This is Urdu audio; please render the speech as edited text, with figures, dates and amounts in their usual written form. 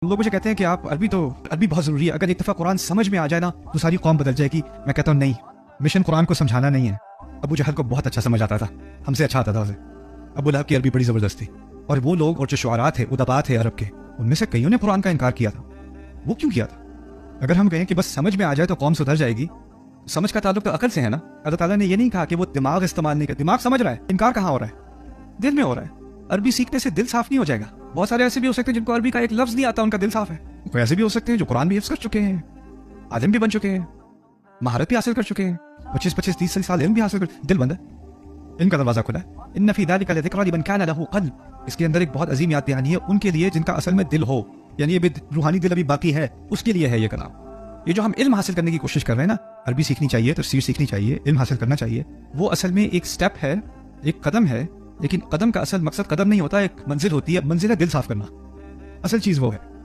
لوگ مجھے کہتے ہیں کہ آپ عربی بہت ضروری ہے، اگر ایک دفعہ قرآن سمجھ میں آ جائے نا تو ساری قوم بدل جائے گی. میں کہتا ہوں نہیں، مشن قرآن کو سمجھانا نہیں ہے. ابو جہل کو بہت اچھا سمجھ آتا تھا، ہم سے اچھا آتا تھا اسے. ابو لہب کی عربی بڑی زبردست تھی، اور وہ لوگ اور جو شعراء تھے، ادباء تھے عرب کے، ان میں سے کئیوں نے قرآن کا انکار کیا تھا. وہ کیوں کیا تھا؟ اگر ہم کہیں کہ بس سمجھ میں آ جائے تو قوم سدھر جائے گی، سمجھ کا تعلق تو عقل سے ہے نا. اللہ تعالیٰ نے یہ نہیں کہا کہ وہ دماغ استعمال نہیں کرے. دماغ سمجھ رہا ہے، انکار کہاں ہو رہا ہے؟ دل میں ہو رہا ہے. عربی سیکھنے سے دل صاف نہیں ہو جائے گا. بہت سارے ایسے بھی ہو سکتے ہیں جن کو عربی کا ایک لفظ نہیں آتا، ان کا دل صاف ہے. کوئی ایسے بھی ہو سکتے ہیں جو قرآن بھی حفظ کر چکے ہیں، عالم بھی بن چکے ہیں، مہارت بھی حاصل کر چکے ہیں، 25-30 سال علم بھی حاصل کر، دل بند ہے، ان کا دروازہ کھلا ہے. ان فی ذلک لذکری لمن کان لہ قلب. اس کے اندر ایک بہت عظیم یاد دہانی ہے ان کے لیے جن کا اصل میں دل ہو، یعنی یہ بھی روحانی دل ابھی باقی ہے، اس کے لیے ہے یہ کلام. یہ جو ہم علم حاصل کرنے کی کوشش کر رہے ہیں نا، عربی سیکھنی چاہیے، تفسیر سیکھنی چاہیے، علم حاصل کرنا چاہیے، وہ اصل میں ایک سٹیپ ہے، ایک قدم ہے. لیکن قدم کا اصل مقصد قدم نہیں ہوتا، ایک منزل ہوتی ہے. منزل ہے دل صاف کرنا، اصل چیز وہ ہے.